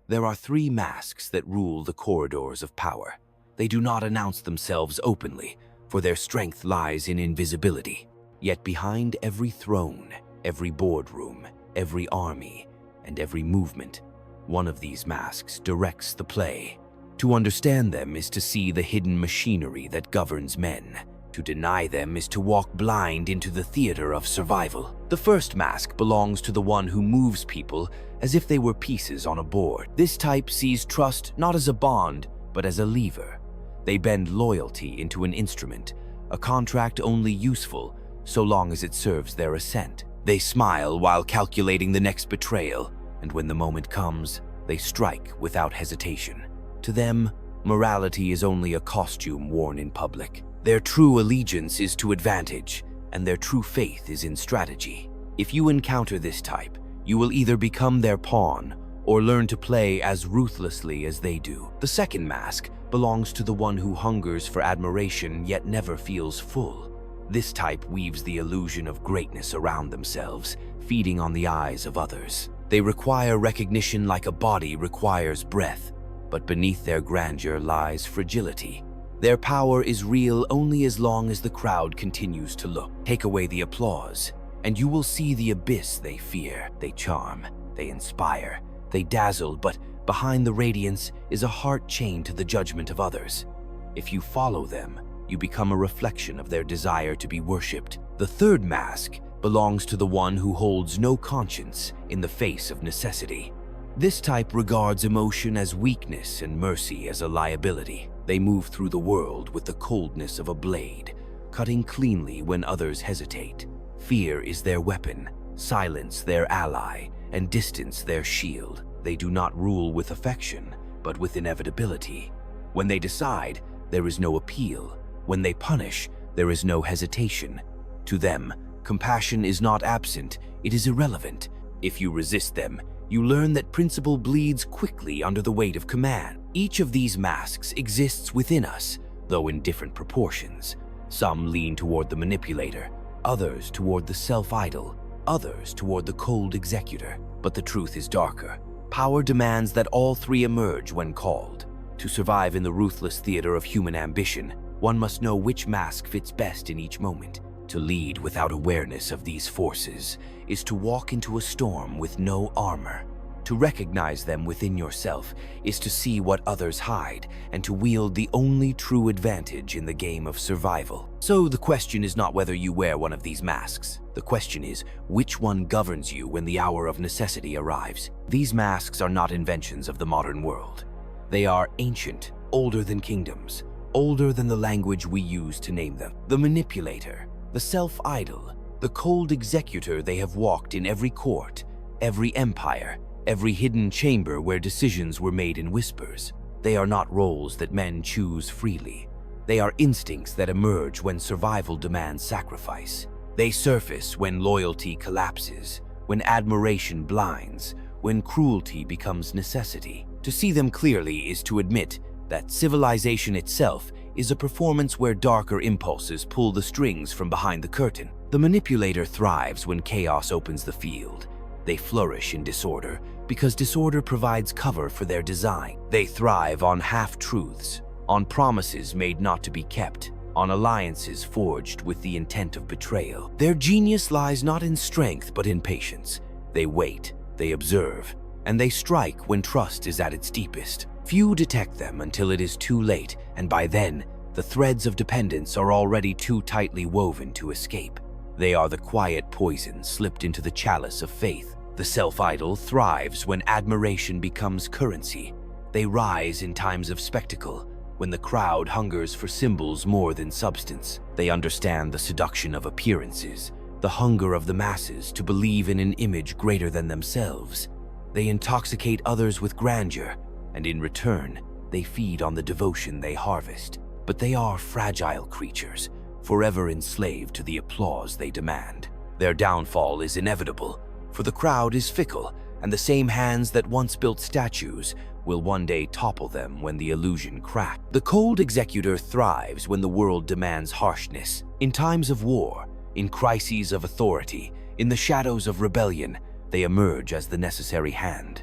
There are three masks that rule the corridors of power. They do not announce themselves openly, for their strength lies in invisibility. Yet behind every throne, every boardroom, every army, and every movement, one of these masks directs the play. To understand them is to see the hidden machinery that governs men. To deny them is to walk blind into the theater of survival. The first mask belongs to the one who moves people as if they were pieces on a board. This type sees trust not as a bond, but as a lever. They bend loyalty into an instrument, a contract only useful so long as it serves their assent. They smile while calculating the next betrayal, and when the moment comes, they strike without hesitation. To them, morality is only a costume worn in public. Their true allegiance is to advantage, and their true faith is in strategy. If you encounter this type, you will either become their pawn or learn to play as ruthlessly as they do. The second mask belongs to the one who hungers for admiration yet never feels full. This type weaves the illusion of greatness around themselves, feeding on the eyes of others. They require recognition like a body requires breath, but beneath their grandeur lies fragility. Their power is real only as long as the crowd continues to look. Take away the applause, and you will see the abyss they fear. They charm, they inspire, they dazzle, but behind the radiance is a heart chained to the judgment of others. If you follow them, you become a reflection of their desire to be worshipped. The third mask belongs to the one who holds no conscience in the face of necessity. This type regards emotion as weakness and mercy as a liability. They move through the world with the coldness of a blade, cutting cleanly when others hesitate. Fear is their weapon, silence their ally, and distance their shield. They do not rule with affection, but with inevitability. When they decide, there is no appeal. When they punish, there is no hesitation. To them, compassion is not absent, it is irrelevant. If you resist them, you learn that principle bleeds quickly under the weight of command. Each of these masks exists within us, though in different proportions. Some lean toward the manipulator, others toward the self-idol, others toward the cold executor. But the truth is darker. Power demands that all three emerge when called. To survive in the ruthless theater of human ambition, one must know which mask fits best in each moment. To lead without awareness of these forces is to walk into a storm with no armor. To recognize them within yourself is to see what others hide and to wield the only true advantage in the game of survival. So the question is not whether you wear one of these masks. The question is which one governs you when the hour of necessity arrives. These masks are not inventions of the modern world. They are ancient, older than kingdoms, older than the language we use to name them. The manipulator, the self-idol, the cold executor, they have walked in every court, every empire, every hidden chamber where decisions were made in whispers. They are not roles that men choose freely. They are instincts that emerge when survival demands sacrifice. They surface when loyalty collapses, when admiration blinds, when cruelty becomes necessity. To see them clearly is to admit that civilization itself is a performance where darker impulses pull the strings from behind the curtain. The manipulator thrives when chaos opens the field. They flourish in disorder because disorder provides cover for their design. They thrive on half-truths, on promises made not to be kept, on alliances forged with the intent of betrayal. Their genius lies not in strength but in patience. They wait, they observe, and they strike when trust is at its deepest. Few detect them until it is too late, and by then, the threads of dependence are already too tightly woven to escape. They are the quiet poison slipped into the chalice of faith. The self-idol thrives when admiration becomes currency. They rise in times of spectacle, when the crowd hungers for symbols more than substance. They understand the seduction of appearances, the hunger of the masses to believe in an image greater than themselves. They intoxicate others with grandeur, and in return, they feed on the devotion they harvest. But they are fragile creatures, forever enslaved to the applause they demand. Their downfall is inevitable, for the crowd is fickle, and the same hands that once built statues will one day topple them when the illusion cracks. The cold executor thrives when the world demands harshness. In times of war, in crises of authority, in the shadows of rebellion, they emerge as the necessary hand.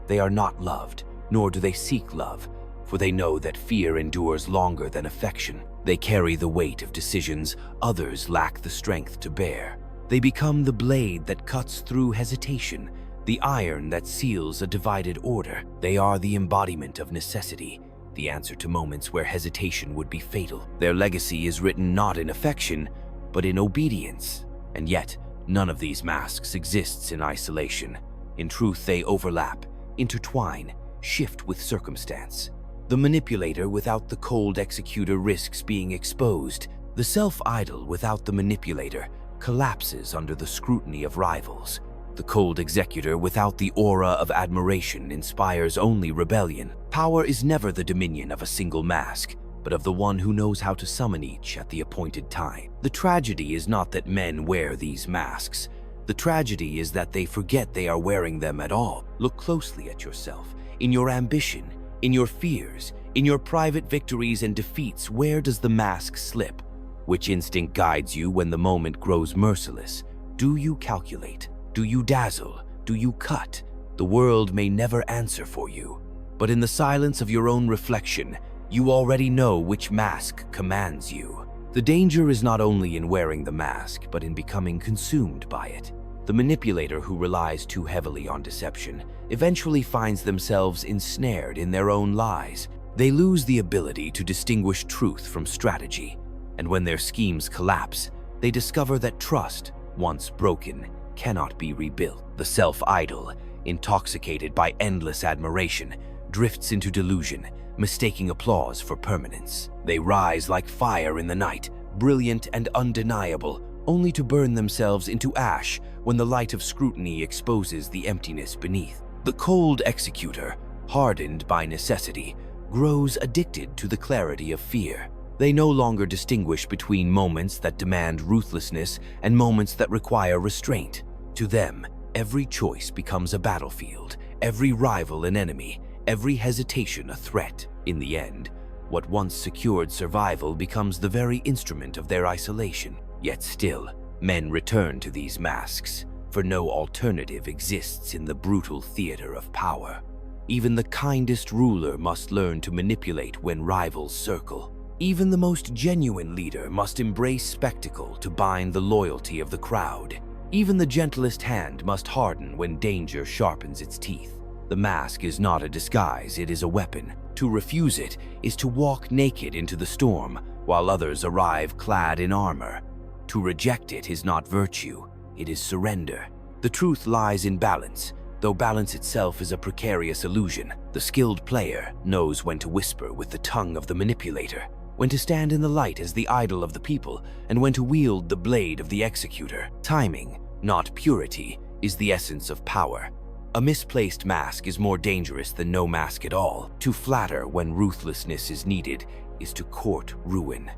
They are not loved, nor do they seek love, for they know that fear endures longer than affection. They carry the weight of decisions others lack the strength to bear. They become the blade that cuts through hesitation, the iron that seals a divided order. They are the embodiment of necessity, the answer to moments where hesitation would be fatal. Their legacy is written not in affection, but in obedience. And yet, none of these masks exists in isolation. In truth, they overlap, intertwine, shift with circumstance. The manipulator without the cold executor risks being exposed. The self-idol without the manipulator collapses under the scrutiny of rivals. The cold executor without the aura of admiration inspires only rebellion. Power is never the dominion of a single mask, but of the one who knows how to summon each at the appointed time. The tragedy is not that men wear these masks. The tragedy is that they forget they are wearing them at all. Look closely at yourself. In your ambition, in your fears, in your private victories and defeats, where does the mask slip? Which instinct guides you when the moment grows merciless? Do you calculate? Do you dazzle? Do you cut? The world may never answer for you, but in the silence of your own reflection, you already know which mask commands you. The danger is not only in wearing the mask, but in becoming consumed by it. The manipulator who relies too heavily on deception eventually finds themselves ensnared in their own lies. They lose the ability to distinguish truth from strategy, and when their schemes collapse, they discover that trust, once broken, cannot be rebuilt. The self-idol, intoxicated by endless admiration, drifts into delusion, mistaking applause for permanence. They rise like fire in the night, brilliant and undeniable, only to burn themselves into ash when the light of scrutiny exposes the emptiness beneath. The cold executor, hardened by necessity, grows addicted to the clarity of fear. They no longer distinguish between moments that demand ruthlessness and moments that require restraint. To them, every choice becomes a battlefield, every rival an enemy, every hesitation a threat. In the end, what once secured survival becomes the very instrument of their isolation. Yet still, men return to these masks, for no alternative exists in the brutal theater of power. Even the kindest ruler must learn to manipulate when rivals circle. Even the most genuine leader must embrace spectacle to bind the loyalty of the crowd. Even the gentlest hand must harden when danger sharpens its teeth. The mask is not a disguise, it is a weapon. To refuse it is to walk naked into the storm, while others arrive clad in armor. To reject it is not virtue, it is surrender. The truth lies in balance, though balance itself is a precarious illusion. The skilled player knows when to whisper with the tongue of the manipulator, when to stand in the light as the idol of the people, and when to wield the blade of the executor. Timing, not purity, is the essence of power. A misplaced mask is more dangerous than no mask at all. To flatter when ruthlessness is needed is to court ruin.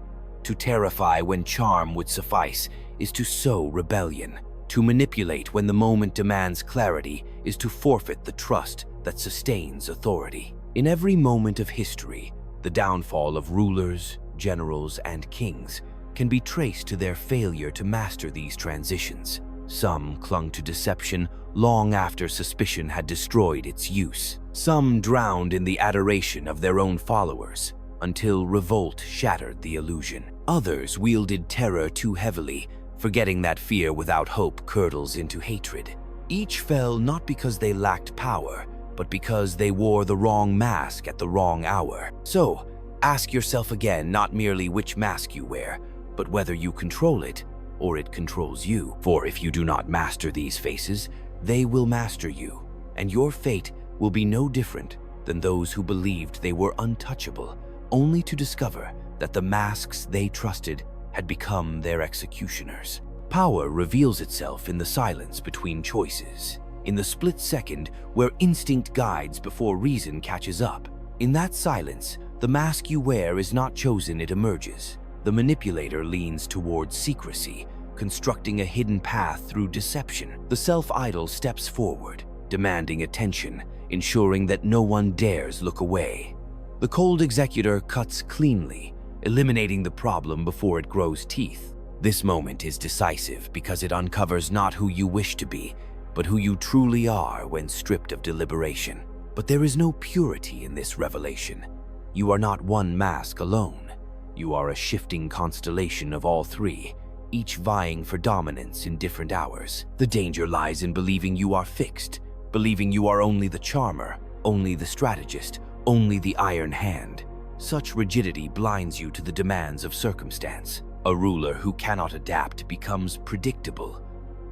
To terrify when charm would suffice is to sow rebellion. To manipulate when the moment demands clarity is to forfeit the trust that sustains authority. In every moment of history, the downfall of rulers, generals, and kings can be traced to their failure to master these transitions. Some clung to deception long after suspicion had destroyed its use. Some drowned in the adoration of their own followers until revolt shattered the illusion. Others wielded terror too heavily, forgetting that fear without hope curdles into hatred. Each fell not because they lacked power, but because they wore the wrong mask at the wrong hour. So, ask yourself again not merely which mask you wear, but whether you control it or it controls you. For if you do not master these faces, they will master you, and your fate will be no different than those who believed they were untouchable, only to discover that the masks they trusted had become their executioners. Power reveals itself in the silence between choices, in the split second where instinct guides before reason catches up. In that silence, the mask you wear is not chosen, it emerges. The manipulator leans towards secrecy, constructing a hidden path through deception. The self-idol steps forward, demanding attention, ensuring that no one dares look away. The cold executor cuts cleanly, eliminating the problem before it grows teeth. This moment is decisive because it uncovers not who you wish to be, but who you truly are when stripped of deliberation. But there is no purity in this revelation. You are not one mask alone. You are a shifting constellation of all three, each vying for dominance in different hours. The danger lies in believing you are fixed, believing you are only the charmer, only the strategist, only the iron hand. Such rigidity blinds you to the demands of circumstance. A ruler who cannot adapt becomes predictable,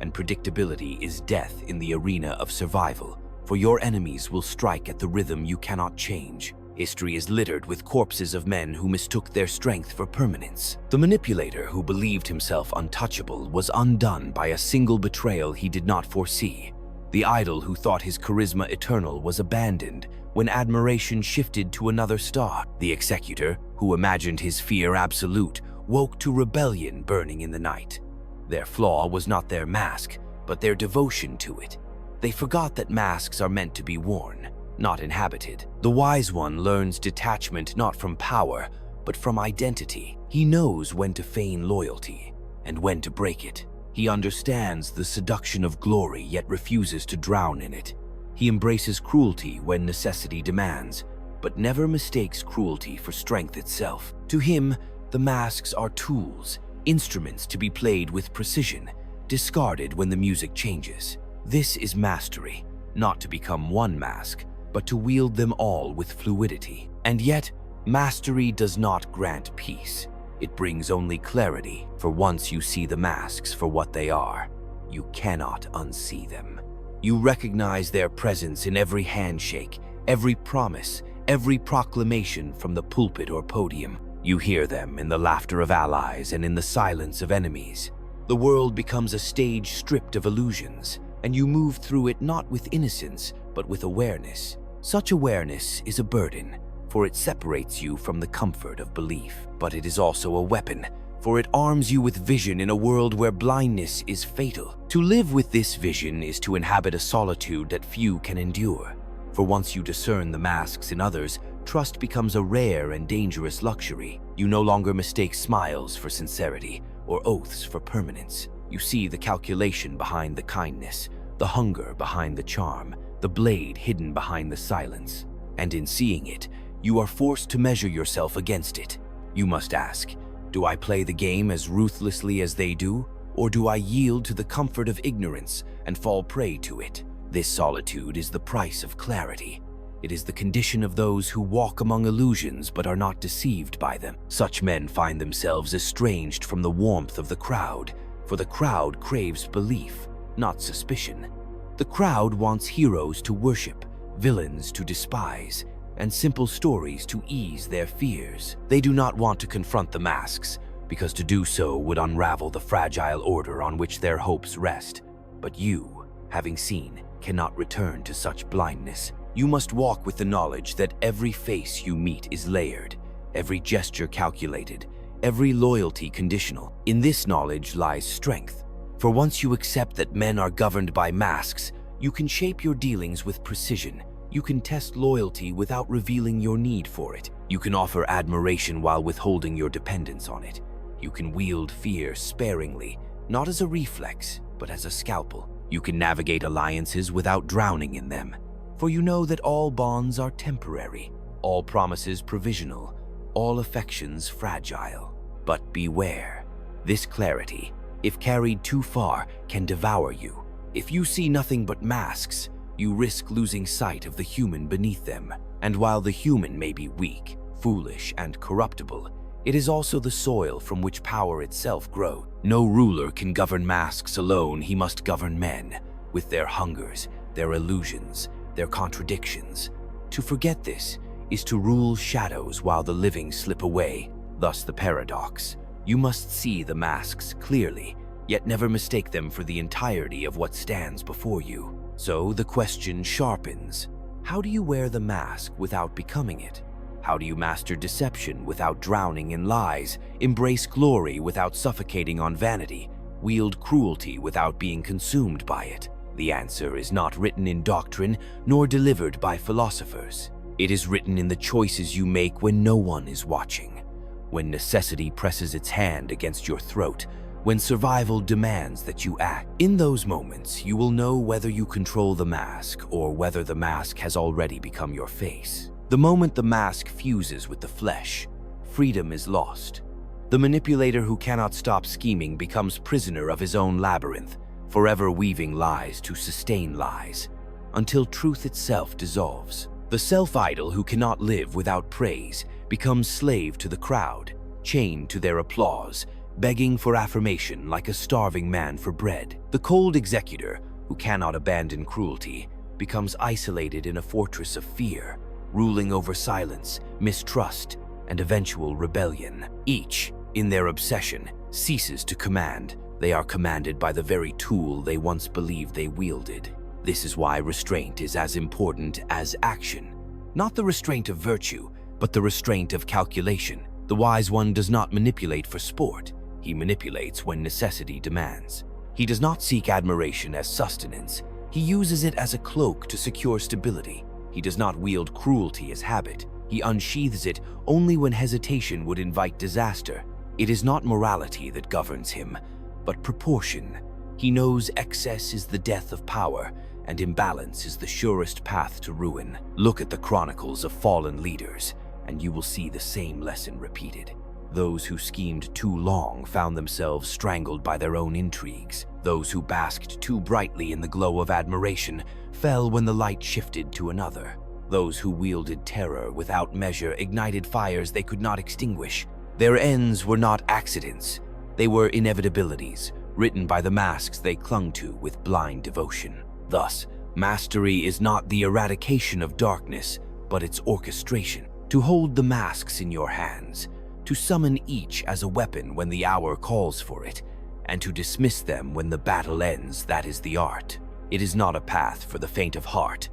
and predictability is death in the arena of survival, for your enemies will strike at the rhythm you cannot change. History is littered with corpses of men who mistook their strength for permanence. The manipulator who believed himself untouchable was undone by a single betrayal he did not foresee. The idol who thought his charisma eternal was abandoned when admiration shifted to another star. The executor, who imagined his fear absolute, woke to rebellion burning in the night. Their flaw was not their mask, but their devotion to it. They forgot that masks are meant to be worn, not inhabited. The wise one learns detachment not from power, but from identity. He knows when to feign loyalty and when to break it. He understands the seduction of glory yet refuses to drown in it. He embraces cruelty when necessity demands, but never mistakes cruelty for strength itself. To him, the masks are tools, instruments to be played with precision, discarded when the music changes. This is mastery, not to become one mask, but to wield them all with fluidity. And yet, mastery does not grant peace. It brings only clarity, for once you see the masks for what they are, you cannot unsee them. You recognize their presence in every handshake, every promise, every proclamation from the pulpit or podium. You hear them in the laughter of allies and in the silence of enemies. The world becomes a stage stripped of illusions, and you move through it not with innocence, but with awareness. Such awareness is a burden, for it separates you from the comfort of belief. But it is also a weapon, for it arms you with vision in a world where blindness is fatal. To live with this vision is to inhabit a solitude that few can endure. For once you discern the masks in others, trust becomes a rare and dangerous luxury. You no longer mistake smiles for sincerity or oaths for permanence. You see the calculation behind the kindness, the hunger behind the charm, the blade hidden behind the silence. And in seeing it, you are forced to measure yourself against it. You must ask, do I play the game as ruthlessly as they do, or do I yield to the comfort of ignorance and fall prey to it? This solitude is the price of clarity. It is the condition of those who walk among illusions but are not deceived by them. Such men find themselves estranged from the warmth of the crowd, for the crowd craves belief, not suspicion. The crowd wants heroes to worship, villains to despise, and simple stories to ease their fears. They do not want to confront the masks, because to do so would unravel the fragile order on which their hopes rest. But you, having seen, cannot return to such blindness. You must walk with the knowledge that every face you meet is layered, every gesture calculated, every loyalty conditional. In this knowledge lies strength, for once you accept that men are governed by masks, you can shape your dealings with precision. You can test loyalty without revealing your need for it. You can offer admiration while withholding your dependence on it. You can wield fear sparingly, not as a reflex, but as a scalpel. You can navigate alliances without drowning in them, for you know that all bonds are temporary, all promises provisional, all affections fragile. But beware, this clarity, if carried too far, can devour you. If you see nothing but masks, you risk losing sight of the human beneath them. And while the human may be weak, foolish, and corruptible, it is also the soil from which power itself grows. No ruler can govern masks alone. He must govern men, with their hungers, their illusions, their contradictions. To forget this is to rule shadows while the living slip away. Thus the paradox. You must see the masks clearly, yet never mistake them for the entirety of what stands before you. So the question sharpens. How do you wear the mask without becoming it? How do you master deception without drowning in lies, embrace glory without suffocating on vanity, wield cruelty without being consumed by it? The answer is not written in doctrine, nor delivered by philosophers. It is written in the choices you make when no one is watching, when necessity presses its hand against your throat, when survival demands that you act. In those moments, you will know whether you control the mask or whether the mask has already become your face. The moment the mask fuses with the flesh, freedom is lost. The manipulator who cannot stop scheming becomes prisoner of his own labyrinth, forever weaving lies to sustain lies, until truth itself dissolves. The self-idol who cannot live without praise becomes slave to the crowd, chained to their applause, begging for affirmation like a starving man for bread. The cold executor, who cannot abandon cruelty, becomes isolated in a fortress of fear, ruling over silence, mistrust, and eventual rebellion. Each, in their obsession, ceases to command. They are commanded by the very tool they once believed they wielded. This is why restraint is as important as action. Not the restraint of virtue, but the restraint of calculation. The wise one does not manipulate for sport. He manipulates when necessity demands. He does not seek admiration as sustenance. He uses it as a cloak to secure stability. He does not wield cruelty as habit. He unsheathes it only when hesitation would invite disaster. It is not morality that governs him, but proportion. He knows excess is the death of power, and imbalance is the surest path to ruin. Look at the chronicles of fallen leaders, and you will see the same lesson repeated. Those who schemed too long found themselves strangled by their own intrigues. Those who basked too brightly in the glow of admiration fell when the light shifted to another. Those who wielded terror without measure ignited fires they could not extinguish. Their ends were not accidents. They were inevitabilities, written by the masks they clung to with blind devotion. Thus, mastery is not the eradication of darkness, but its orchestration. To hold the masks in your hands, to summon each as a weapon when the hour calls for it, and to dismiss them when the battle ends, that is the art. It is not a path for the faint of heart,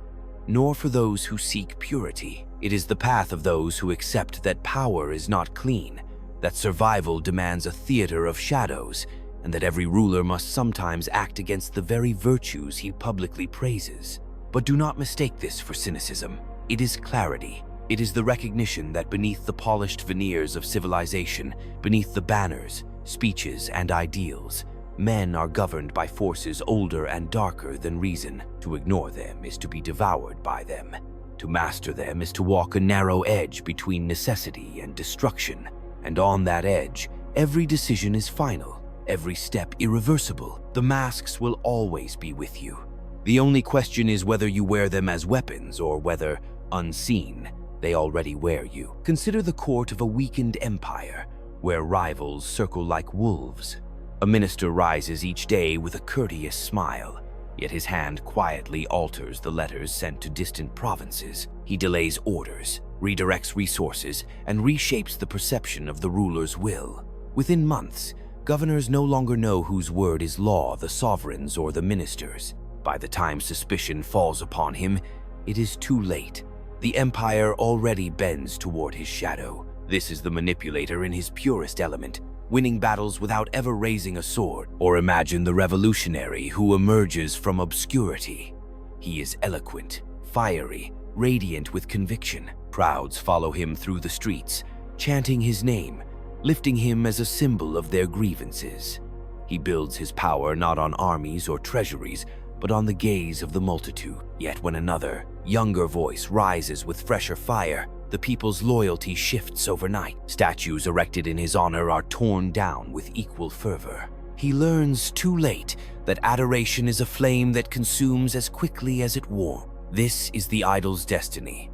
nor for those who seek purity. It is the path of those who accept that power is not clean, that survival demands a theater of shadows, and that every ruler must sometimes act against the very virtues he publicly praises. But do not mistake this for cynicism. It is clarity. It is the recognition that beneath the polished veneers of civilization, beneath the banners, speeches, and ideals, men are governed by forces older and darker than reason. To ignore them is to be devoured by them. To master them is to walk a narrow edge between necessity and destruction. And on that edge, every decision is final, every step irreversible. The masks will always be with you. The only question is whether you wear them as weapons or whether, unseen, they already wear you. Consider the court of a weakened empire, where rivals circle like wolves. A minister rises each day with a courteous smile, yet his hand quietly alters the letters sent to distant provinces. He delays orders, redirects resources, and reshapes the perception of the ruler's will. Within months, governors no longer know whose word is law, the sovereign's or the minister's. By the time suspicion falls upon him, it is too late. The empire already bends toward his shadow. This is the manipulator in his purest element, winning battles without ever raising a sword. Or imagine the revolutionary who emerges from obscurity. He is eloquent, fiery, radiant with conviction. Crowds follow him through the streets, chanting his name, lifting him as a symbol of their grievances. He builds his power not on armies or treasuries, but on the gaze of the multitude. Yet when another, younger voice rises with fresher fire, the people's loyalty shifts overnight. Statues erected in his honor are torn down with equal fervor. He learns too late that adoration is a flame that consumes as quickly as it warms. This is the idol's destiny.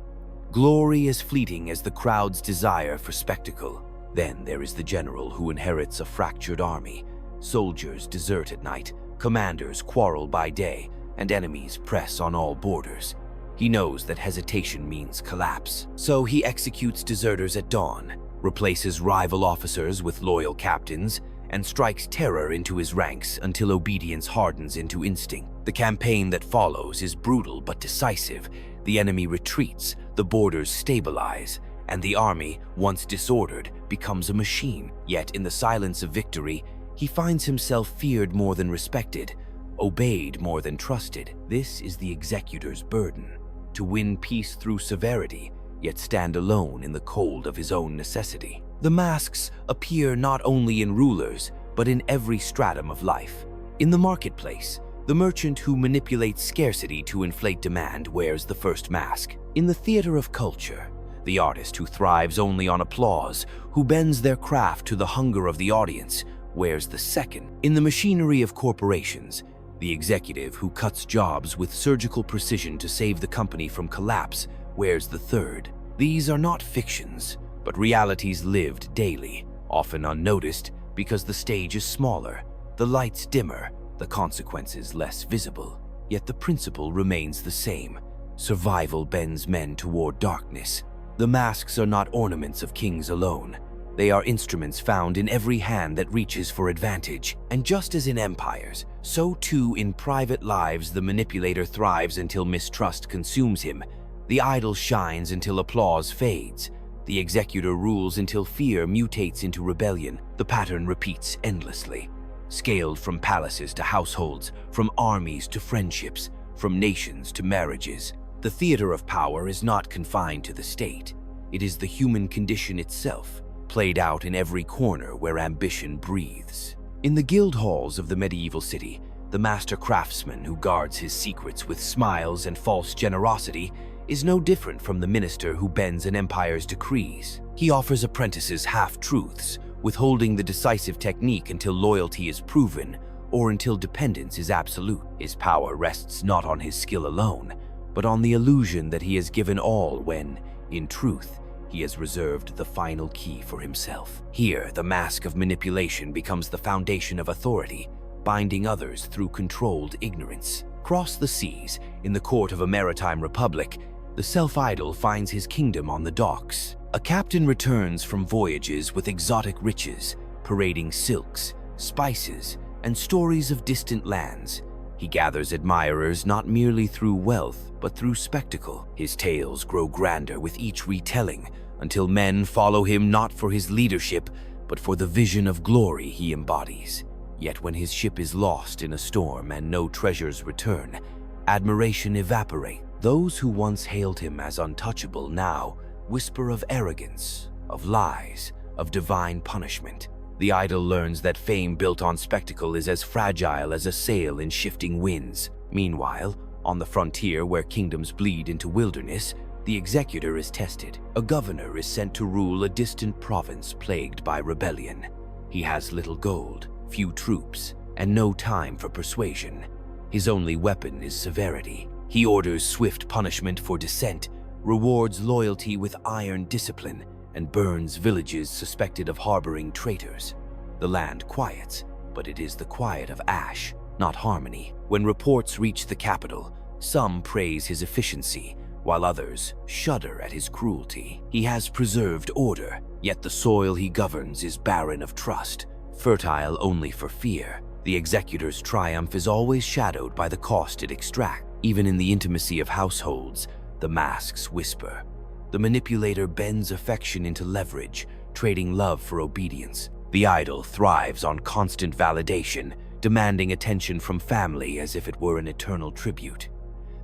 Glory as fleeting as the crowd's desire for spectacle. Then there is the general who inherits a fractured army. Soldiers desert at night, commanders quarrel by day, and enemies press on all borders. He knows that hesitation means collapse, so he executes deserters at dawn, replaces rival officers with loyal captains, and strikes terror into his ranks until obedience hardens into instinct. The campaign that follows is brutal but decisive. The enemy retreats, the borders stabilize, and the army, once disordered, becomes a machine. Yet in the silence of victory, he finds himself feared more than respected, obeyed more than trusted. This is the executor's burden, to win peace through severity, yet stand alone in the cold of his own necessity. The masks appear not only in rulers, but in every stratum of life. In the marketplace, the merchant who manipulates scarcity to inflate demand wears the first mask. In the theater of culture, the artist who thrives only on applause, who bends their craft to the hunger of the audience, wears the second. In the machinery of corporations, the executive who cuts jobs with surgical precision to save the company from collapse wears the third. These are not fictions, but realities lived daily, often unnoticed because the stage is smaller, the lights dimmer, the consequences less visible. Yet the principle remains the same. Survival bends men toward darkness. The masks are not ornaments of kings alone. They are instruments found in every hand that reaches for advantage. And just as in empires, so too in private lives the manipulator thrives until mistrust consumes him. The idol shines until applause fades. The executor rules until fear mutates into rebellion. The pattern repeats endlessly. Scaled from palaces to households, from armies to friendships, from nations to marriages. The theater of power is not confined to the state. It is the human condition itself, played out in every corner where ambition breathes. In the guild halls of the medieval city, the master craftsman who guards his secrets with smiles and false generosity is no different from the minister who bends an empire's decrees. He offers apprentices half-truths, withholding the decisive technique until loyalty is proven or until dependence is absolute. His power rests not on his skill alone, but on the illusion that he has given all when, in truth, he has reserved the final key for himself. Here, the mask of manipulation becomes the foundation of authority, binding others through controlled ignorance. Across the seas, in the court of a maritime republic, the self-idol finds his kingdom on the docks. A captain returns from voyages with exotic riches, parading silks, spices, and stories of distant lands. He gathers admirers not merely through wealth, but through spectacle. His tales grow grander with each retelling, until men follow him not for his leadership, but for the vision of glory he embodies. Yet when his ship is lost in a storm and no treasures return, admiration evaporates. Those who once hailed him as untouchable now whisper of arrogance, of lies, of divine punishment. The idol learns that fame built on spectacle is as fragile as a sail in shifting winds. Meanwhile, on the frontier where kingdoms bleed into wilderness, the executor is tested. A governor is sent to rule a distant province plagued by rebellion. He has little gold, few troops, and no time for persuasion. His only weapon is severity. He orders swift punishment for dissent, rewards loyalty with iron discipline, and burns villages suspected of harboring traitors. The land quiets, but it is the quiet of ash, not harmony. When reports reach the capital, some praise his efficiency, while others shudder at his cruelty. He has preserved order, yet the soil he governs is barren of trust, fertile only for fear. The executor's triumph is always shadowed by the cost it extracts. Even in the intimacy of households, the masks whisper. The manipulator bends affection into leverage, trading love for obedience. The idol thrives on constant validation, demanding attention from family as if it were an eternal tribute.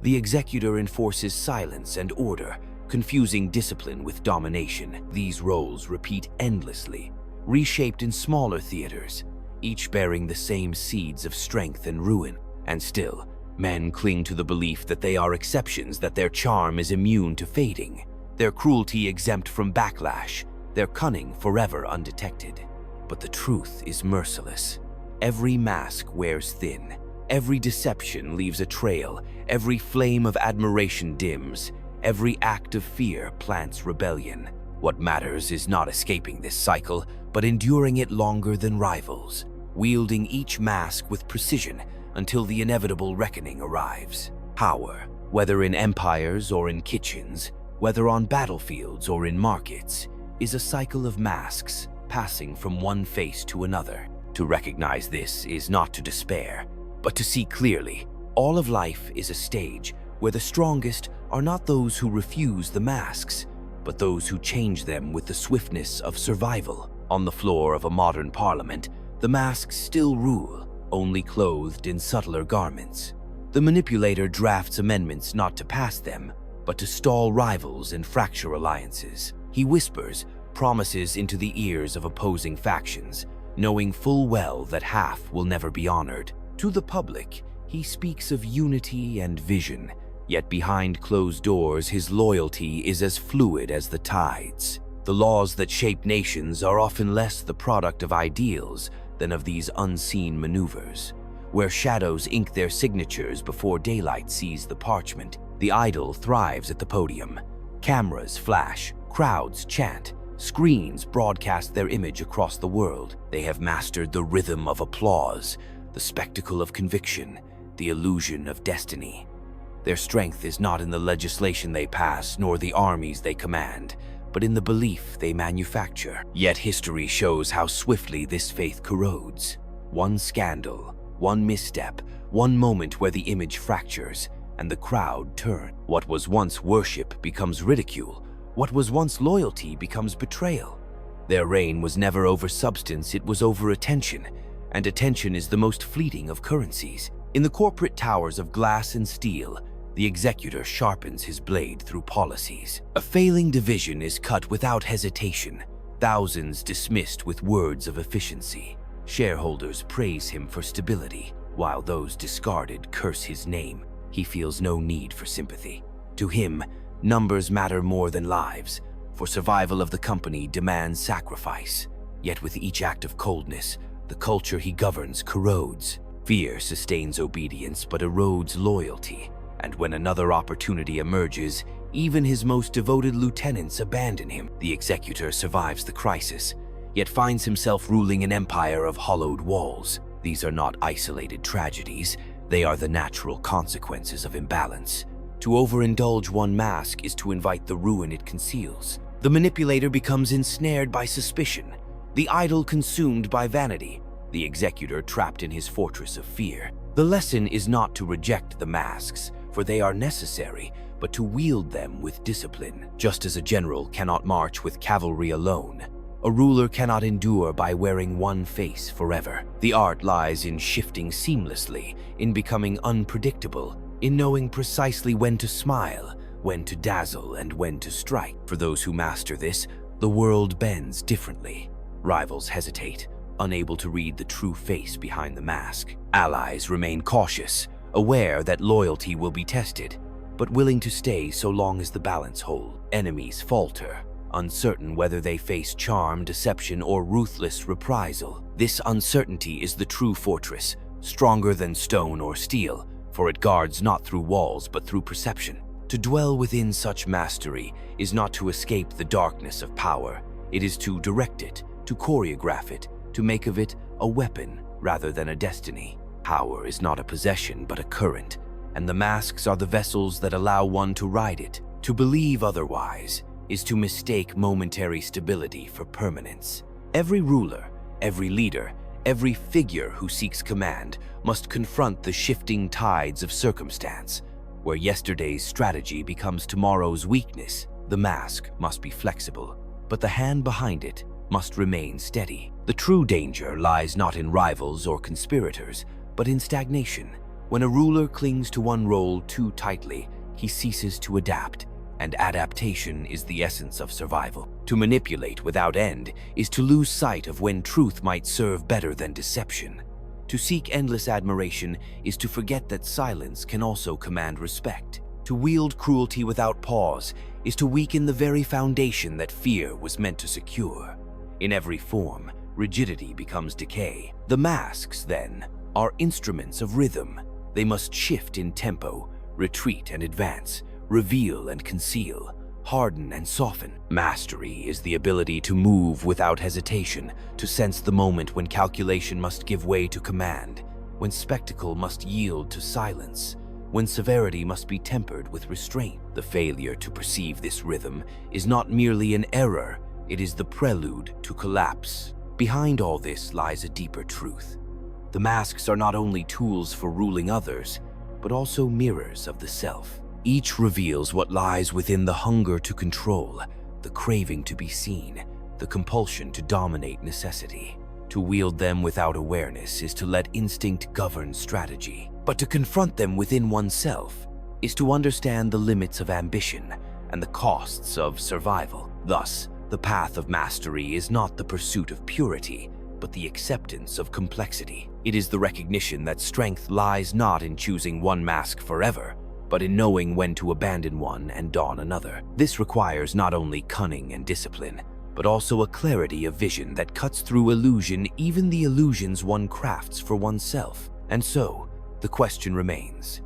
The executor enforces silence and order, confusing discipline with domination. These roles repeat endlessly, reshaped in smaller theaters, each bearing the same seeds of strength and ruin. And still, men cling to the belief that they are exceptions, that their charm is immune to fading, their cruelty exempt from backlash, their cunning forever undetected. But the truth is merciless. Every mask wears thin, every deception leaves a trail, every flame of admiration dims, every act of fear plants rebellion. What matters is not escaping this cycle, but enduring it longer than rivals, wielding each mask with precision until the inevitable reckoning arrives. Power, whether in empires or in kitchens, whether on battlefields or in markets, is a cycle of masks passing from one face to another. To recognize this is not to despair, but to see clearly. All of life is a stage where the strongest are not those who refuse the masks, but those who change them with the swiftness of survival. On the floor of a modern parliament, the masks still rule, only clothed in subtler garments. The manipulator drafts amendments not to pass them, but to stall rivals and fracture alliances. He whispers promises into the ears of opposing factions, knowing full well that half will never be honored. To the public, he speaks of unity and vision, yet behind closed doors his loyalty is as fluid as the tides. The laws that shape nations are often less the product of ideals than of these unseen maneuvers. Where shadows ink their signatures before daylight sees the parchment, the idol thrives at the podium. Cameras flash, crowds chant, screens broadcast their image across the world. They have mastered the rhythm of applause, the spectacle of conviction, the illusion of destiny. Their strength is not in the legislation they pass, nor the armies they command, but in the belief they manufacture. Yet history shows how swiftly this faith corrodes. One scandal, one misstep, one moment where the image fractures, and the crowd turns. What was once worship becomes ridicule. What was once loyalty becomes betrayal. Their reign was never over substance, it was over attention, and attention is the most fleeting of currencies. In the corporate towers of glass and steel, the executor sharpens his blade through policies. A failing division is cut without hesitation, thousands dismissed with words of efficiency. Shareholders praise him for stability, while those discarded curse his name. He feels no need for sympathy. To him, numbers matter more than lives, for survival of the company demands sacrifice. Yet with each act of coldness, the culture he governs corrodes. Fear sustains obedience but erodes loyalty, and when another opportunity emerges, even his most devoted lieutenants abandon him. The executor survives the crisis, yet finds himself ruling an empire of hollowed walls. These are not isolated tragedies, they are the natural consequences of imbalance. To overindulge one mask is to invite the ruin it conceals. The manipulator becomes ensnared by suspicion, the idol consumed by vanity, the executor trapped in his fortress of fear. The lesson is not to reject the masks, for they are necessary, but to wield them with discipline. Just as a general cannot march with cavalry alone, a ruler cannot endure by wearing one face forever. The art lies in shifting seamlessly, in becoming unpredictable, in knowing precisely when to smile, when to dazzle, and when to strike. For those who master this, the world bends differently. Rivals hesitate, unable to read the true face behind the mask. Allies remain cautious, aware that loyalty will be tested, but willing to stay so long as the balance holds. Enemies falter, uncertain whether they face charm, deception, or ruthless reprisal. This uncertainty is the true fortress, stronger than stone or steel, for it guards not through walls but through perception. To dwell within such mastery is not to escape the darkness of power. It is to direct it, to choreograph it, to make of it a weapon rather than a destiny. Power is not a possession but a current, and the masks are the vessels that allow one to ride it. To believe otherwise is to mistake momentary stability for permanence. Every ruler, every leader, every figure who seeks command must confront the shifting tides of circumstance. Where yesterday's strategy becomes tomorrow's weakness, the mask must be flexible, but the hand behind it must remain steady. The true danger lies not in rivals or conspirators, but in stagnation. When a ruler clings to one role too tightly, he ceases to adapt, and adaptation is the essence of survival. To manipulate without end is to lose sight of when truth might serve better than deception. To seek endless admiration is to forget that silence can also command respect. To wield cruelty without pause is to weaken the very foundation that fear was meant to secure. In every form, rigidity becomes decay. The masks, then, are instruments of rhythm. They must shift in tempo, retreat and advance, reveal and conceal, harden and soften. Mastery is the ability to move without hesitation, to sense the moment when calculation must give way to command, when spectacle must yield to silence, when severity must be tempered with restraint. The failure to perceive this rhythm is not merely an error, it is the prelude to collapse. Behind all this lies a deeper truth. The masks are not only tools for ruling others, but also mirrors of the self. Each reveals what lies within the hunger to control, the craving to be seen, the compulsion to dominate necessity. To wield them without awareness is to let instinct govern strategy. But to confront them within oneself is to understand the limits of ambition and the costs of survival. Thus, the path of mastery is not the pursuit of purity, but the acceptance of complexity. It is the recognition that strength lies not in choosing one mask forever, but in knowing when to abandon one and don another. This requires not only cunning and discipline, but also a clarity of vision that cuts through illusion, even the illusions one crafts for oneself. And so, the question remains,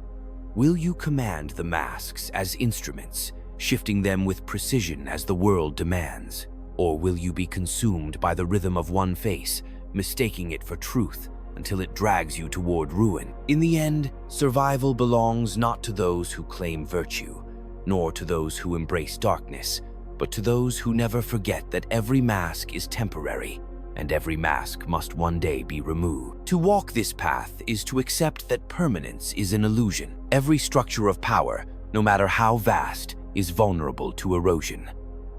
will you command the masks as instruments, shifting them with precision as the world demands? Or will you be consumed by the rhythm of one face, mistaking it for truth until it drags you toward ruin? In the end, survival belongs not to those who claim virtue, nor to those who embrace darkness, but to those who never forget that every mask is temporary, and every mask must one day be removed. To walk this path is to accept that permanence is an illusion. Every structure of power, no matter how vast, is vulnerable to erosion.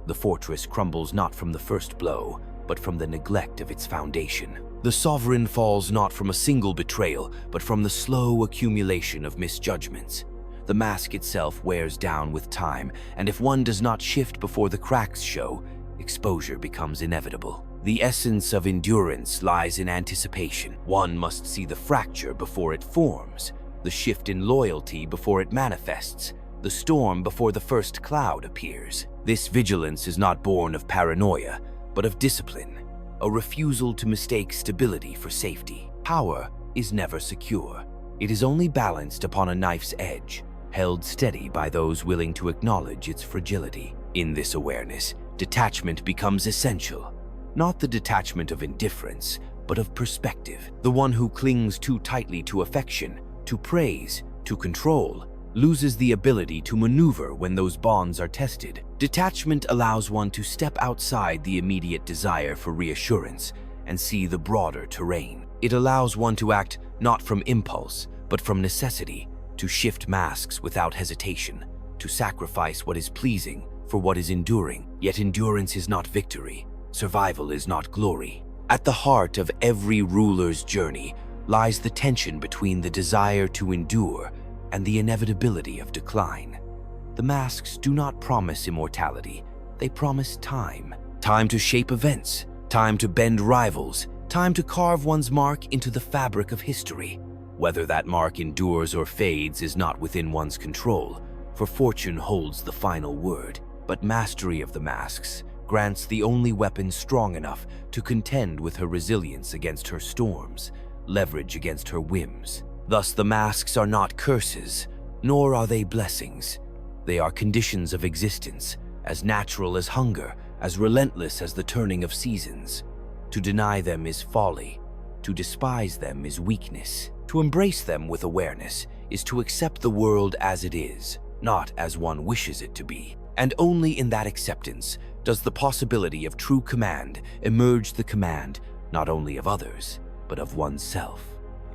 The fortress crumbles not from the first blow, but from the neglect of its foundation. The sovereign falls not from a single betrayal, but from the slow accumulation of misjudgments. The mask itself wears down with time, and if one does not shift before the cracks show, exposure becomes inevitable. The essence of endurance lies in anticipation. One must see the fracture before it forms, the shift in loyalty before it manifests, the storm before the first cloud appears. This vigilance is not born of paranoia, but of discipline, a refusal to mistake stability for safety. Power is never secure. It is only balanced upon a knife's edge, held steady by those willing to acknowledge its fragility. In this awareness, detachment becomes essential. Not the detachment of indifference, but of perspective. The one who clings too tightly to affection, to praise, to control, loses the ability to maneuver when those bonds are tested. Detachment allows one to step outside the immediate desire for reassurance and see the broader terrain. It allows one to act not from impulse, but from necessity, to shift masks without hesitation, to sacrifice what is pleasing for what is enduring. Yet endurance is not victory. Survival is not glory. At the heart of every ruler's journey lies the tension between the desire to endure and the inevitability of decline. The masks do not promise immortality, they promise time. Time to shape events, time to bend rivals, time to carve one's mark into the fabric of history. Whether that mark endures or fades is not within one's control, for fortune holds the final word. But mastery of the masks grants the only weapon strong enough to contend with her resilience against her storms, leverage against her whims. Thus, the masks are not curses, nor are they blessings. They are conditions of existence, as natural as hunger, as relentless as the turning of seasons. To deny them is folly. To despise them is weakness. To embrace them with awareness is to accept the world as it is, not as one wishes it to be. And only in that acceptance does the possibility of true command emerge, the command not only of others, but of oneself.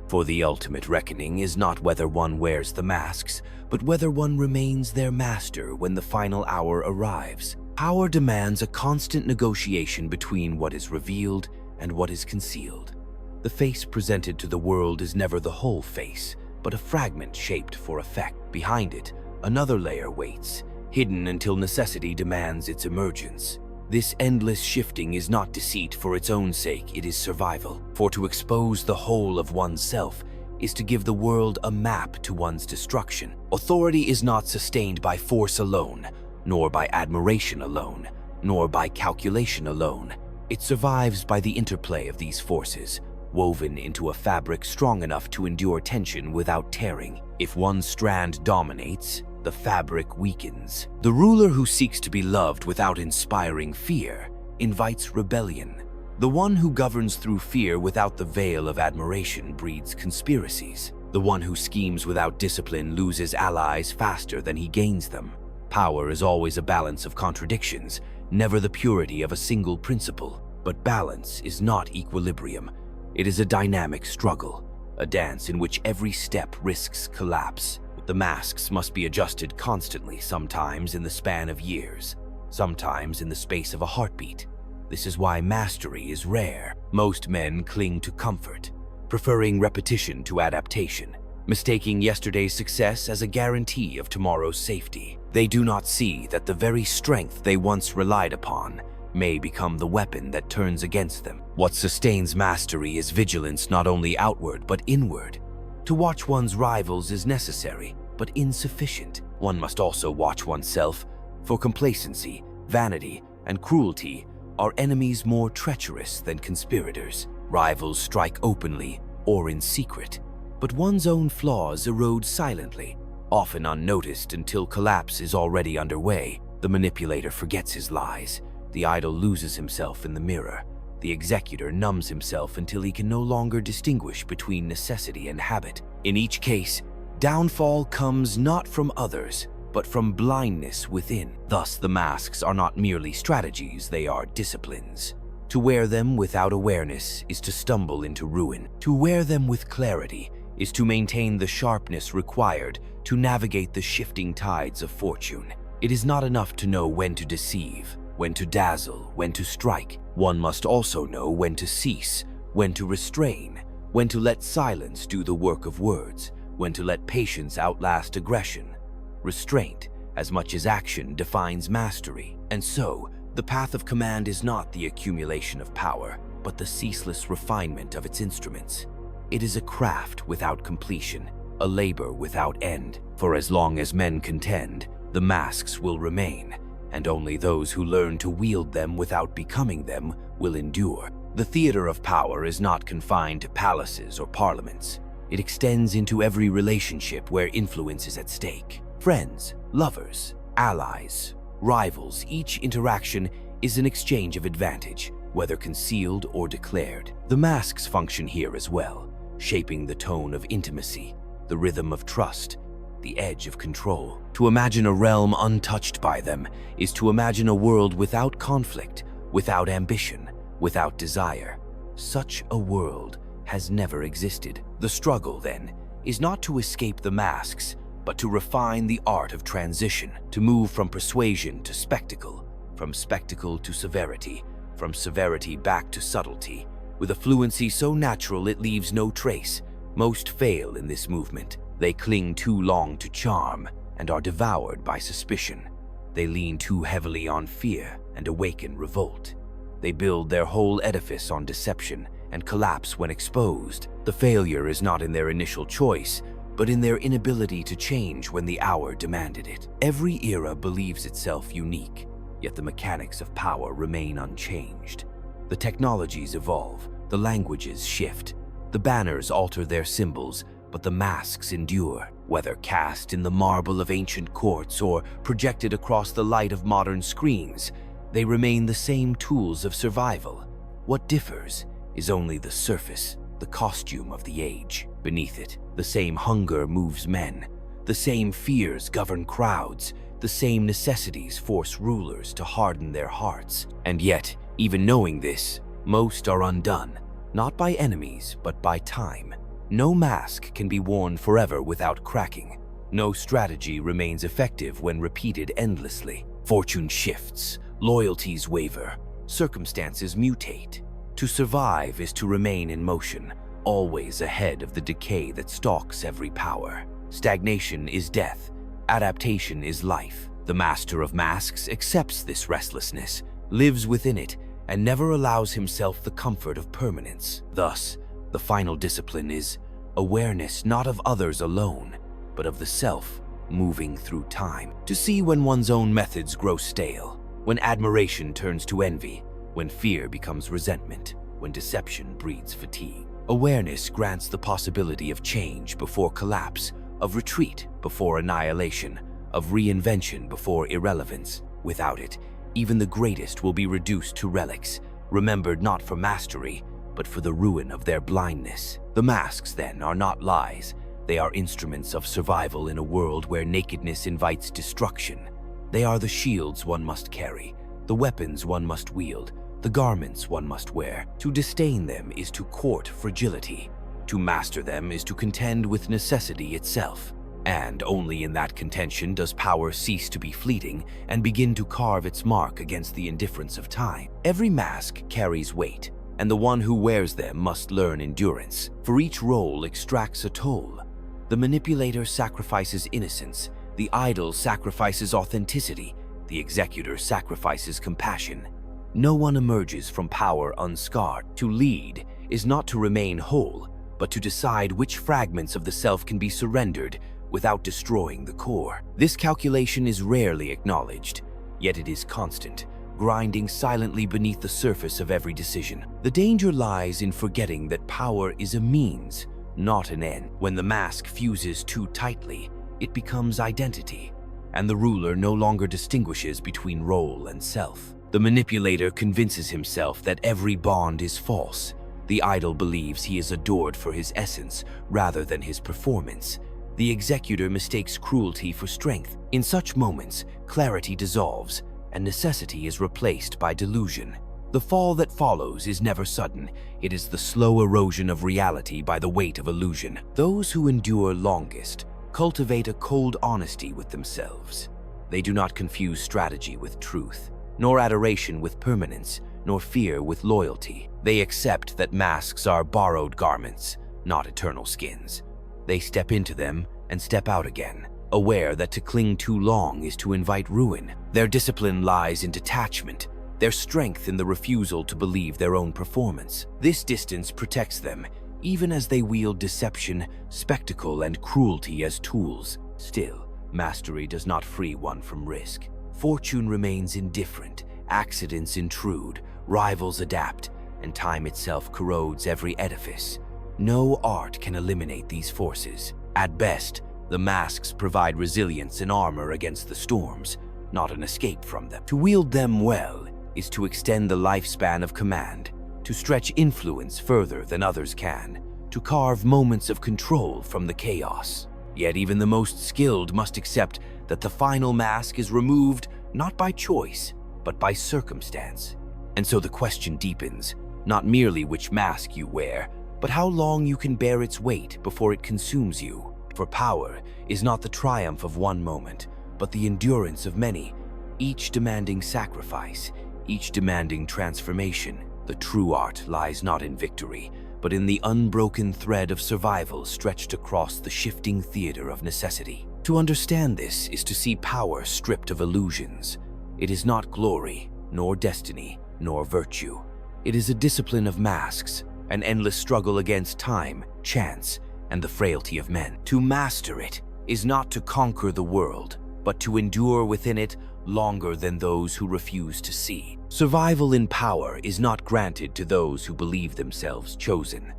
For the ultimate reckoning is not whether one wears the masks, but whether one remains their master when the final hour arrives. Power demands a constant negotiation between what is revealed and what is concealed. The face presented to the world is never the whole face, but a fragment shaped for effect. Behind it, another layer waits, hidden until necessity demands its emergence. This endless shifting is not deceit for its own sake, it is survival. For to expose the whole of oneself is to give the world a map to one's destruction. Authority is not sustained by force alone, nor by admiration alone, nor by calculation alone. It survives by the interplay of these forces, woven into a fabric strong enough to endure tension without tearing. If one strand dominates, the fabric weakens. The ruler who seeks to be loved without inspiring fear invites rebellion. The one who governs through fear without the veil of admiration breeds conspiracies. The one who schemes without discipline loses allies faster than he gains them. Power is always a balance of contradictions, never the purity of a single principle. But balance is not equilibrium. It is a dynamic struggle, a dance in which every step risks collapse. The masks must be adjusted constantly, sometimes in the span of years, sometimes in the space of a heartbeat. This is why mastery is rare. Most men cling to comfort, preferring repetition to adaptation, mistaking yesterday's success as a guarantee of tomorrow's safety. They do not see that the very strength they once relied upon may become the weapon that turns against them. What sustains mastery is vigilance not only outward but inward. To watch one's rivals is necessary, but insufficient. One must also watch oneself, for complacency, vanity, and cruelty are enemies more treacherous than conspirators. Rivals strike openly or in secret, but one's own flaws erode silently, often unnoticed until collapse is already underway. The manipulator forgets his lies. The idol loses himself in the mirror. The executor numbs himself until he can no longer distinguish between necessity and habit. In each case, downfall comes not from others, but from blindness within. Thus, the masks are not merely strategies, they are disciplines. To wear them without awareness is to stumble into ruin. To wear them with clarity is to maintain the sharpness required to navigate the shifting tides of fortune. It is not enough to know when to deceive, when to dazzle, when to strike. One must also know when to cease, when to restrain, when to let silence do the work of words, when to let patience outlast aggression. Restraint, as much as action, defines mastery. And so, the path of command is not the accumulation of power, but the ceaseless refinement of its instruments. It is a craft without completion, a labor without end. For as long as men contend, the masks will remain, and only those who learn to wield them without becoming them will endure. The theater of power is not confined to palaces or parliaments. It extends into every relationship where influence is at stake. Friends, lovers, allies, rivals, each interaction is an exchange of advantage, whether concealed or declared. The masks function here as well, shaping the tone of intimacy, the rhythm of trust, the edge of control. To imagine a realm untouched by them is to imagine a world without conflict, without ambition, without desire. Such a world has never existed. The struggle, then, is not to escape the masks, but to refine the art of transition, to move from persuasion to spectacle, from spectacle to severity, from severity back to subtlety, with a fluency so natural it leaves no trace. Most fail in this movement. They cling too long to charm and are devoured by suspicion. They lean too heavily on fear and awaken revolt. They build their whole edifice on deception and collapse when exposed. The failure is not in their initial choice, but in their inability to change when the hour demanded it. Every era believes itself unique, yet the mechanics of power remain unchanged. The technologies evolve, the languages shift, the banners alter their symbols, but the masks endure. Whether cast in the marble of ancient courts or projected across the light of modern screens, they remain the same tools of survival. What differs is only the surface, the costume of the age. Beneath it, the same hunger moves men, the same fears govern crowds, the same necessities force rulers to harden their hearts. And yet, even knowing this, most are undone, not by enemies, but by time. No mask can be worn forever without cracking. No strategy remains effective when repeated endlessly. Fortune shifts, loyalties waver, circumstances mutate. To survive is to remain in motion, always ahead of the decay that stalks every power. Stagnation is death, adaptation is life. The master of masks accepts this restlessness, lives within it, and never allows himself the comfort of permanence. Thus, the final discipline is awareness not of others alone, but of the self moving through time. To see when one's own methods grow stale, when admiration turns to envy, when fear becomes resentment, when deception breeds fatigue. Awareness grants the possibility of change before collapse, of retreat before annihilation, of reinvention before irrelevance. Without it, even the greatest will be reduced to relics, remembered not for mastery, but for the ruin of their blindness. The masks, then, are not lies. They are instruments of survival in a world where nakedness invites destruction. They are the shields one must carry, the weapons one must wield, the garments one must wear. To disdain them is to court fragility. To master them is to contend with necessity itself. And only in that contention does power cease to be fleeting and begin to carve its mark against the indifference of time. Every mask carries weight, and the one who wears them must learn endurance. For each role extracts a toll. The manipulator sacrifices innocence, the idol sacrifices authenticity, the executor sacrifices compassion. No one emerges from power unscarred. To lead is not to remain whole, but to decide which fragments of the self can be surrendered without destroying the core. This calculation is rarely acknowledged, yet it is constant, grinding silently beneath the surface of every decision. The danger lies in forgetting that power is a means, not an end. When the mask fuses too tightly, it becomes identity, and the ruler no longer distinguishes between role and self. The manipulator convinces himself that every bond is false. The idol believes he is adored for his essence rather than his performance. The executor mistakes cruelty for strength. In such moments, clarity dissolves, and necessity is replaced by delusion. The fall that follows is never sudden. It is the slow erosion of reality by the weight of illusion. Those who endure longest cultivate a cold honesty with themselves. They do not confuse strategy with truth, nor adoration with permanence, nor fear with loyalty. They accept that masks are borrowed garments, not eternal skins. They step into them and step out again, aware that to cling too long is to invite ruin. Their discipline lies in detachment, their strength in the refusal to believe their own performance. This distance protects them, even as they wield deception, spectacle, and cruelty as tools. Still, mastery does not free one from risk. Fortune remains indifferent, accidents intrude, rivals adapt, and time itself corrodes every edifice. No art can eliminate these forces. At best, the masks provide resilience and armor against the storms, not an escape from them. To wield them well is to extend the lifespan of command, to stretch influence further than others can, to carve moments of control from the chaos. Yet even the most skilled must accept that the final mask is removed not by choice, but by circumstance. And so the question deepens, not merely which mask you wear, but how long you can bear its weight before it consumes you. For power is not the triumph of one moment, but the endurance of many, each demanding sacrifice, each demanding transformation. The true art lies not in victory, but in the unbroken thread of survival stretched across the shifting theater of necessity. To understand this is to see power stripped of illusions. It is not glory, nor destiny, nor virtue. It is a discipline of masks, an endless struggle against time, chance, and the frailty of men. To master it is not to conquer the world, but to endure within it longer than those who refuse to see. Survival in power is not granted to those who believe themselves chosen,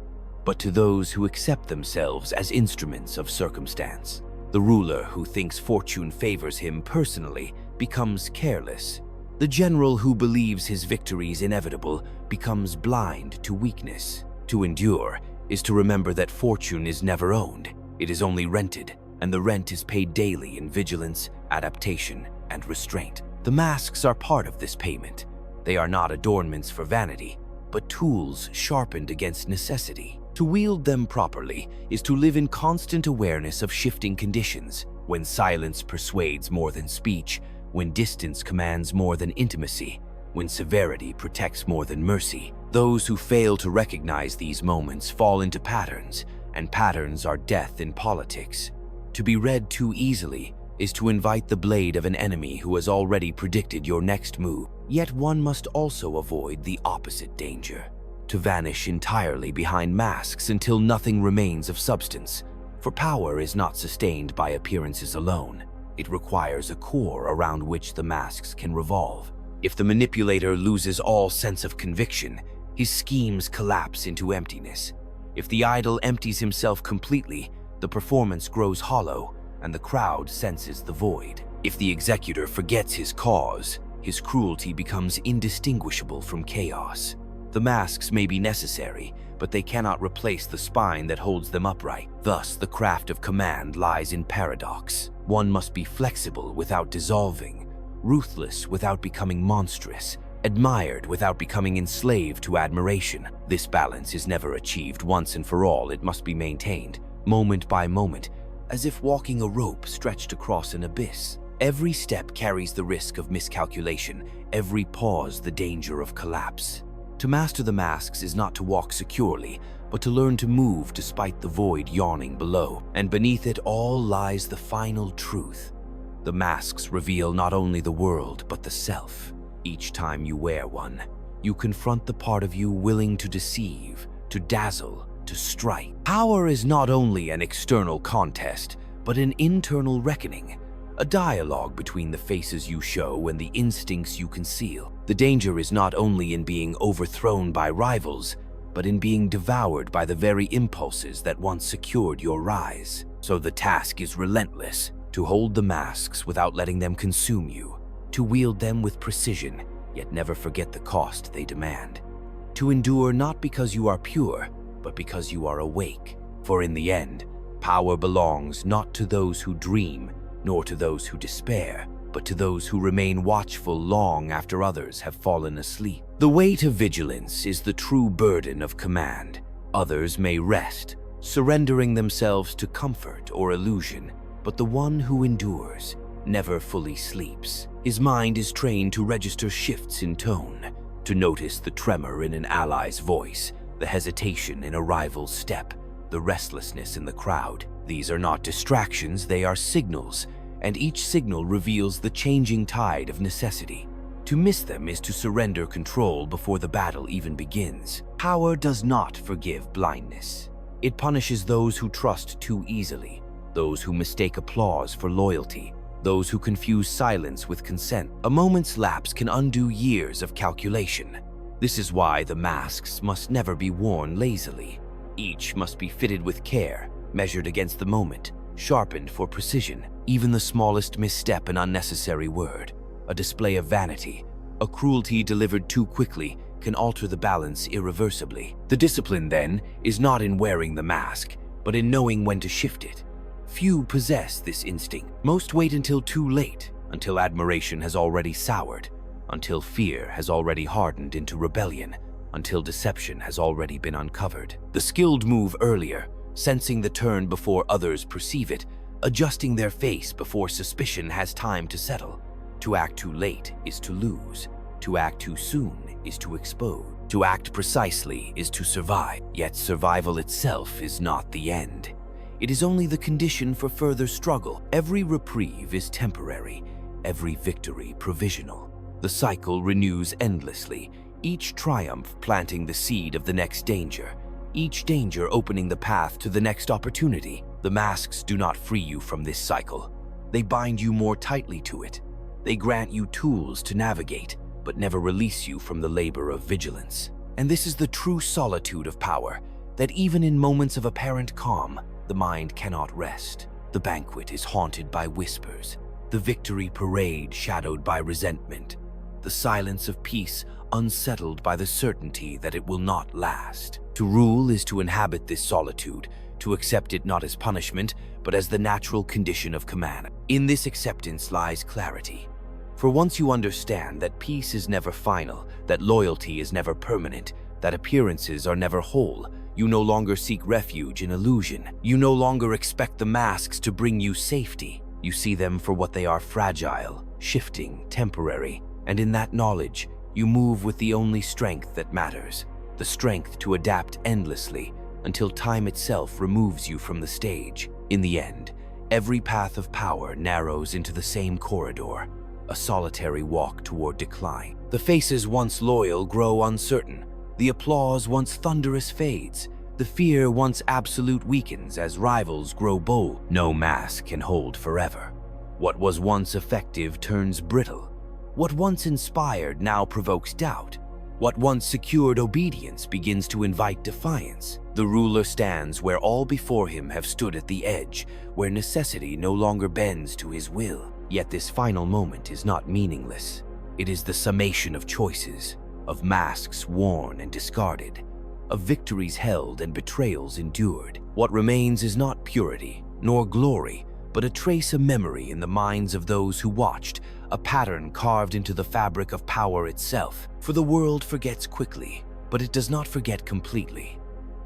but to those who accept themselves as instruments of circumstance. The ruler who thinks fortune favors him personally becomes careless. The general who believes his victory is inevitable becomes blind to weakness. To endure is to remember that fortune is never owned. It is only rented, and the rent is paid daily in vigilance, adaptation, and restraint. The masks are part of this payment. They are not adornments for vanity, but tools sharpened against necessity. To wield them properly is to live in constant awareness of shifting conditions, when silence persuades more than speech, when distance commands more than intimacy, when severity protects more than mercy. Those who fail to recognize these moments fall into patterns, and patterns are death in politics. To be read too easily is to invite the blade of an enemy who has already predicted your next move. Yet one must also avoid the opposite danger, to vanish entirely behind masks until nothing remains of substance. For power is not sustained by appearances alone. It requires a core around which the masks can revolve. If the manipulator loses all sense of conviction, his schemes collapse into emptiness. If the idol empties himself completely, the performance grows hollow, and the crowd senses the void. If the executor forgets his cause, his cruelty becomes indistinguishable from chaos. The masks may be necessary, but they cannot replace the spine that holds them upright. Thus, the craft of command lies in paradox. One must be flexible without dissolving, ruthless without becoming monstrous, admired without becoming enslaved to admiration. This balance is never achieved once and for all. It must be maintained, moment by moment, as if walking a rope stretched across an abyss. Every step carries the risk of miscalculation, every pause the danger of collapse. To master the masks is not to walk securely, but to learn to move despite the void yawning below. And beneath it all lies the final truth. The masks reveal not only the world, but the self. Each time you wear one, you confront the part of you willing to deceive, to dazzle, to strike. Power is not only an external contest, but an internal reckoning, a dialogue between the faces you show and the instincts you conceal. The danger is not only in being overthrown by rivals, but in being devoured by the very impulses that once secured your rise. So the task is relentless, to hold the masks without letting them consume you, to wield them with precision, yet never forget the cost they demand. To endure not because you are pure, but because you are awake. For in the end, power belongs not to those who dream, nor to those who despair, but to those who remain watchful long after others have fallen asleep. The weight of vigilance is the true burden of command. Others may rest, surrendering themselves to comfort or illusion, but the one who endures never fully sleeps. His mind is trained to register shifts in tone, to notice the tremor in an ally's voice, the hesitation in a rival's step, the restlessness in the crowd. These are not distractions, they are signals, and each signal reveals the changing tide of necessity. To miss them is to surrender control before the battle even begins. Power does not forgive blindness. It punishes those who trust too easily, those who mistake applause for loyalty, those who confuse silence with consent. A moment's lapse can undo years of calculation. This is why the masks must never be worn lazily. Each must be fitted with care, measured against the moment, sharpened for precision. Even the smallest misstep, an unnecessary word, a display of vanity, a cruelty delivered too quickly, can alter the balance irreversibly. The discipline, then, is not in wearing the mask, but in knowing when to shift it. Few possess this instinct. Most wait until too late, until admiration has already soured, until fear has already hardened into rebellion, until deception has already been uncovered. The skilled move earlier, sensing the turn before others perceive it, adjusting their face before suspicion has time to settle. To act too late is to lose. To act too soon is to expose. To act precisely is to survive. Yet survival itself is not the end. It is only the condition for further struggle. Every reprieve is temporary, every victory provisional. The cycle renews endlessly, each triumph planting the seed of the next danger, each danger opening the path to the next opportunity. The masks do not free you from this cycle. They bind you more tightly to it. They grant you tools to navigate, but never release you from the labor of vigilance. And this is the true solitude of power, that even in moments of apparent calm, the mind cannot rest. The banquet is haunted by whispers, the victory parade shadowed by resentment, the silence of peace unsettled by the certainty that it will not last. To rule is to inhabit this solitude, to accept it not as punishment, but as the natural condition of command. In this acceptance lies clarity. For once you understand that peace is never final, that loyalty is never permanent, that appearances are never whole, you no longer seek refuge in illusion. You no longer expect the masks to bring you safety. You see them for what they are: fragile, shifting, temporary. And in that knowledge, you move with the only strength that matters, the strength to adapt endlessly until time itself removes you from the stage. In the end, every path of power narrows into the same corridor, a solitary walk toward decline. The faces once loyal grow uncertain. The applause once thunderous fades. The fear once absolute weakens as rivals grow bold. No mask can hold forever. What was once effective turns brittle. What once inspired now provokes doubt. What once secured obedience begins to invite defiance. The ruler stands where all before him have stood at the edge, where necessity no longer bends to his will. Yet this final moment is not meaningless. It is the summation of choices, of masks worn and discarded, of victories held and betrayals endured. What remains is not purity, nor glory, but a trace of memory in the minds of those who watched, a pattern carved into the fabric of power itself. For the world forgets quickly, but it does not forget completely.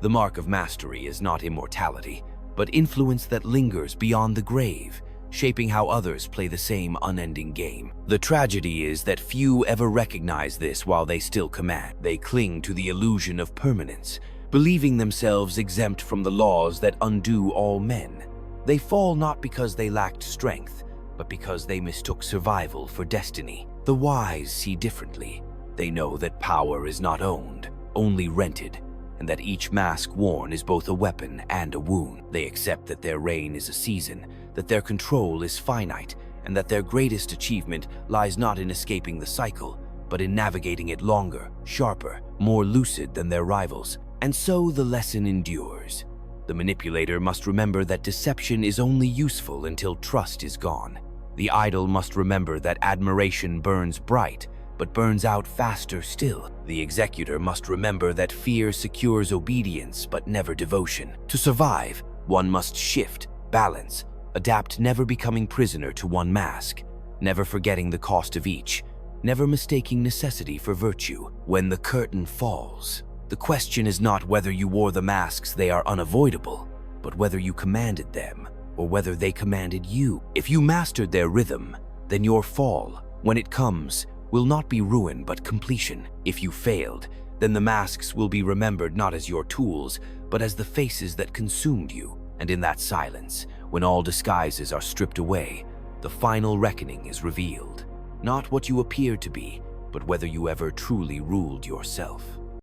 The mark of mastery is not immortality, but influence that lingers beyond the grave, shaping how others play the same unending game. The tragedy is that few ever recognize this while they still command. They cling to the illusion of permanence, believing themselves exempt from the laws that undo all men. They fall not because they lacked strength, but because they mistook survival for destiny. The wise see differently. They know that power is not owned, only rented, and that each mask worn is both a weapon and a wound. They accept that their reign is a season, that their control is finite, and that their greatest achievement lies not in escaping the cycle, but in navigating it longer, sharper, more lucid than their rivals. And so the lesson endures. The manipulator must remember that deception is only useful until trust is gone. The idle must remember that admiration burns bright, but burns out faster still. The executor must remember that fear secures obedience but never devotion. To survive, one must shift, balance, adapt, never becoming prisoner to one mask, never forgetting the cost of each, never mistaking necessity for virtue. When the curtain falls, the question is not whether you wore the masks, they are unavoidable, but whether you commanded them or whether they commanded you. If you mastered their rhythm, then your fall, when it comes, will not be ruin but completion. If you failed, then the masks will be remembered not as your tools, but as the faces that consumed you. And in that silence, when all disguises are stripped away, the final reckoning is revealed. Not what you appeared to be, but whether you ever truly ruled yourself.